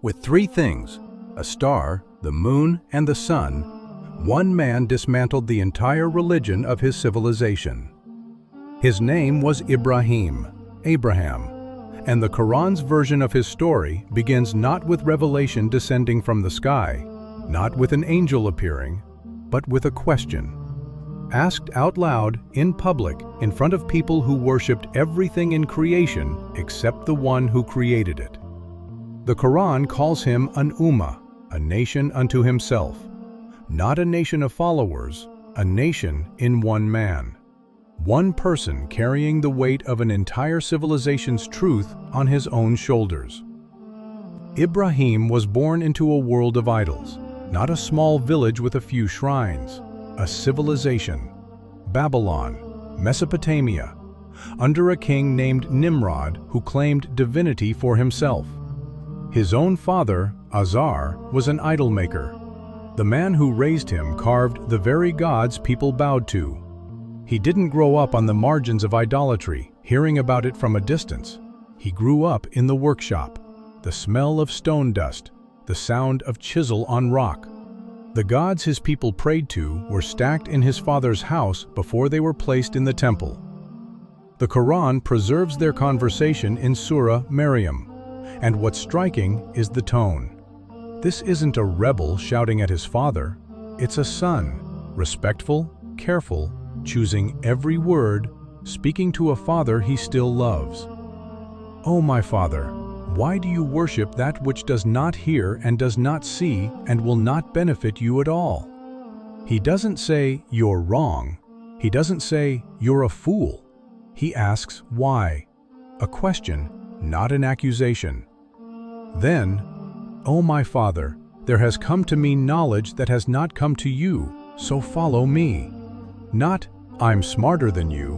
With three things, a star, the moon, and the sun, one man dismantled the entire religion of his civilization. His name was Ibrahim, Abraham, and the Quran's version of his story begins not with revelation descending from the sky, not with an angel appearing, but with a question, asked out loud, in public, in front of people who worshipped everything in creation except the one who created it. The Quran calls him an Ummah, a nation unto himself, not a nation of followers, a nation in one man. One person carrying the weight of an entire civilization's truth on his own shoulders. Ibrahim was born into a world of idols, not a small village with a few shrines, a civilization, Babylon, Mesopotamia, under a king named Nimrod who claimed divinity for himself. His own father, Azar, was an idol maker. The man who raised him carved the very gods people bowed to. He didn't grow up on the margins of idolatry, hearing about it from a distance. He grew up in the workshop, the smell of stone dust, the sound of chisel on rock. The gods his people prayed to were stacked in his father's house before they were placed in the temple. The Quran preserves their conversation in Surah Maryam, and what's striking is the tone. This isn't a rebel shouting at his father, it's a son, respectful, careful, choosing every word, speaking to a father he still loves. "Oh, my father, why do you worship that which does not hear and does not see and will not benefit you at all?" He doesn't say, "You're wrong." He doesn't say, "You're a fool." He asks, "Why?" A question, not an accusation. Then, "Oh, my father, there has come to me knowledge that has not come to you, so follow me." Not, "I'm smarter than you."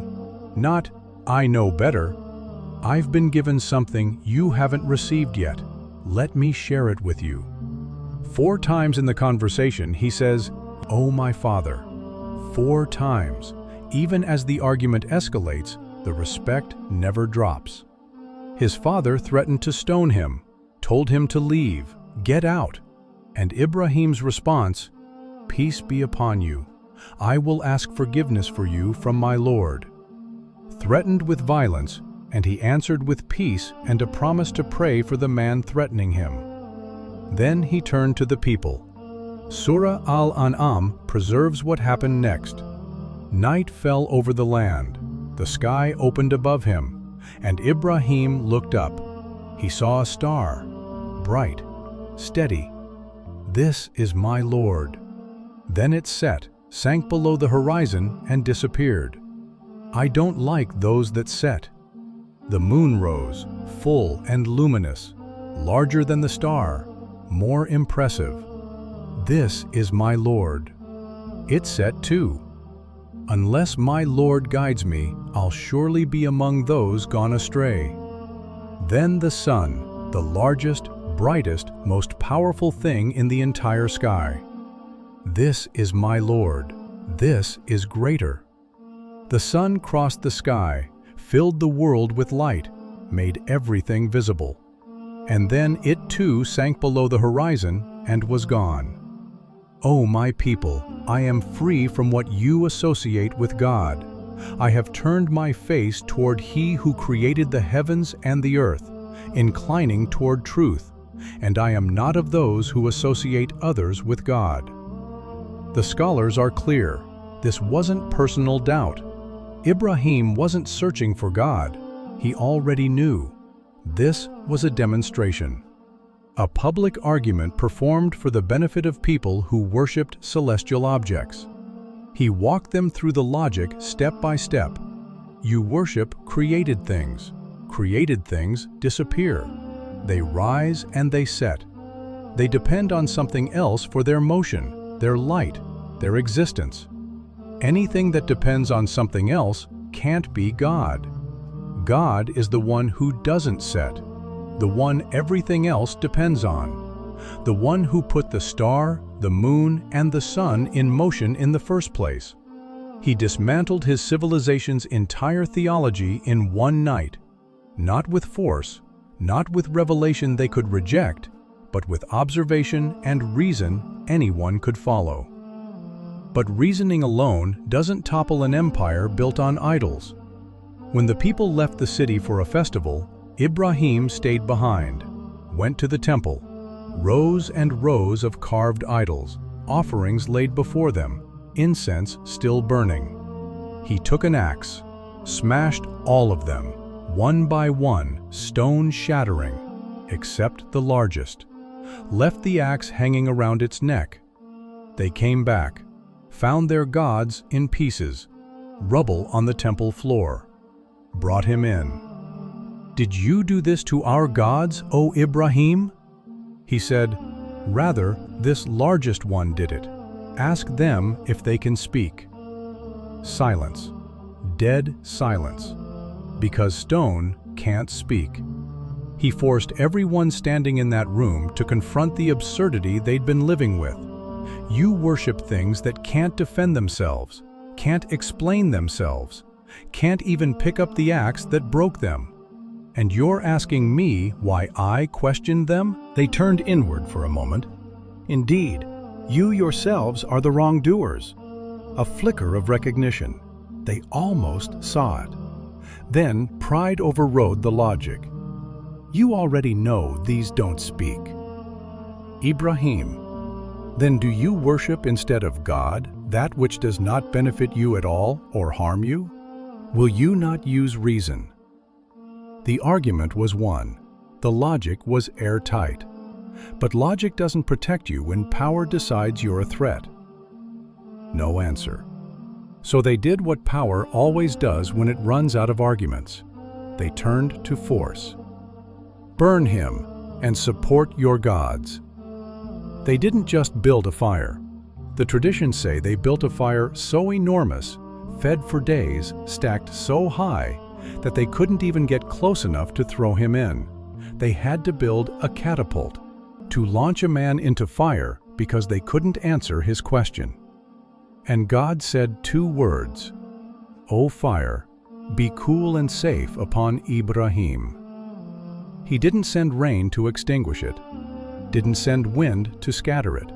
Not, "I know better." "I've been given something you haven't received yet. Let me share it with you." 4 times in the conversation he says, "Oh, my father." 4 times. Even as the argument escalates, the respect never drops. His father threatened to stone him, told him to leave, get out. And Ibrahim's response, "Peace be upon you. I will ask forgiveness for you from my Lord." Threatened with violence, and he answered with peace and a promise to pray for the man threatening him. Then he turned to the people. Surah Al-An'am preserves what happened next. Night fell over the land. The sky opened above him, and Ibrahim looked up. He saw a star, bright, steady. "This is my Lord." Then it set, sank below the horizon, and disappeared. "I don't like those that set." The moon rose, full and luminous, larger than the star, more impressive. "This is my Lord." It set too. "Unless my Lord guides me, I'll surely be among those gone astray." Then the sun, the largest, brightest, most powerful thing in the entire sky. "This is my Lord. This is greater." The sun crossed the sky, filled the world with light, made everything visible. And then it too sank below the horizon and was gone. "Oh, my people, I am free from what you associate with God. I have turned my face toward He who created the heavens and the earth, inclining toward truth, and I am not of those who associate others with God." The scholars are clear. This wasn't personal doubt. Ibrahim wasn't searching for God. He already knew. This was a demonstration. A public argument performed for the benefit of people who worshipped celestial objects. He walked them through the logic step by step. You worship created things. Created things disappear. They rise and they set. They depend on something else for their motion, their light, their existence. Anything that depends on something else can't be God. God is the one who doesn't set, the one everything else depends on, the one who put the star, the moon, and the sun in motion in the first place. He dismantled his civilization's entire theology in one night, not with force, not with revelation they could reject, but with observation and reason anyone could follow. But reasoning alone doesn't topple an empire built on idols. When the people left the city for a festival, Ibrahim stayed behind, went to the temple. Rows and rows of carved idols, offerings laid before them, incense still burning. He took an axe, smashed all of them, one by one, stone shattering, except the largest, left the axe hanging around its neck. They came back, found their gods in pieces, rubble on the temple floor, brought him in. "Did you do this to our gods, O Ibrahim?" He said, "Rather, this largest one did it. Ask them if they can speak." Silence. Dead silence. Because stone can't speak. He forced everyone standing in that room to confront the absurdity they'd been living with. You worship things that can't defend themselves, can't explain themselves, can't even pick up the axe that broke them. And you're asking me why I questioned them? They turned inward for a moment. Indeed, you yourselves are the wrongdoers. A flicker of recognition. They almost saw it. Then pride overrode the logic. You already know these don't speak. Ibrahim, then do you worship instead of God that which does not benefit you at all or harm you? Will you not use reason? The argument was won. The logic was airtight. But logic doesn't protect you when power decides you're a threat. No answer. So they did what power always does when it runs out of arguments. They turned to force. Burn him and support your gods. They didn't just build a fire. The traditions say they built a fire so enormous, fed for days, stacked so high, that they couldn't even get close enough to throw him in. They had to build a catapult to launch a man into fire because they couldn't answer his question. And God said 2 words, "O fire, be cool and safe upon Ibrahim." He didn't send rain to extinguish it, didn't send wind to scatter it.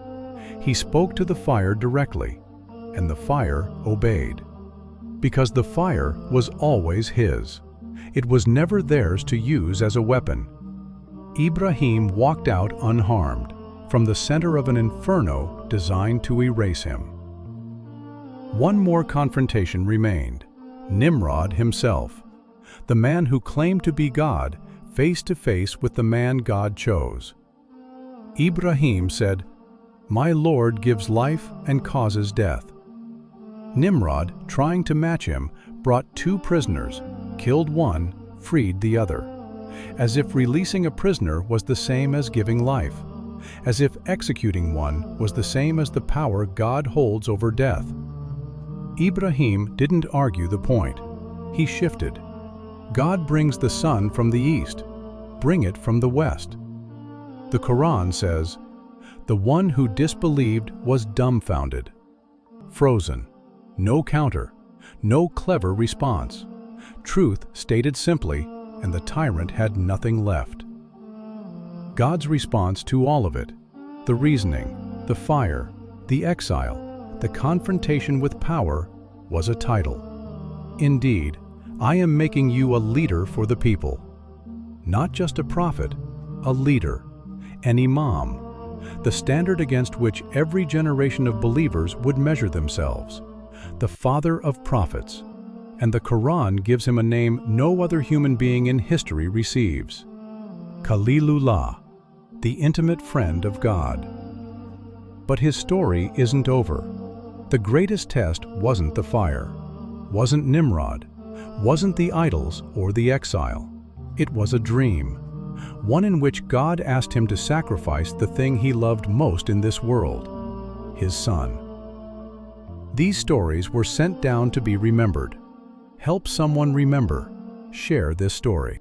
He spoke to the fire directly, and the fire obeyed. Because the fire was always his. It was never theirs to use as a weapon. Ibrahim walked out unharmed, from the center of an inferno designed to erase him. One more confrontation remained. Nimrod himself, the man who claimed to be God, face to face with the man God chose. Ibrahim said, "My Lord gives life and causes death." Nimrod, trying to match him, brought 2 prisoners, killed one, freed the other, as if releasing a prisoner was the same as giving life, as if executing one was the same as the power God holds over death. Ibrahim didn't argue the point. He shifted. God brings the sun from the east. Bring it from the west. The Quran says, "The one who disbelieved was dumbfounded." Frozen. No counter. No clever response. Truth stated simply, and the tyrant had nothing left. God's response to all of it, the reasoning, the fire, the exile, the confrontation with power, was a title. Indeed, I am making you a leader for the people. Not just a prophet, a leader, an imam, the standard against which every generation of believers would measure themselves, the father of prophets, and the Quran gives him a name no other human being in history receives. Khalilullah, the intimate friend of God. But his story isn't over. The greatest test wasn't the fire, wasn't Nimrod, wasn't the idols or the exile. It was a dream, one in which God asked him to sacrifice the thing he loved most in this world, his son. These stories were sent down to be remembered. Help someone remember. Share this story.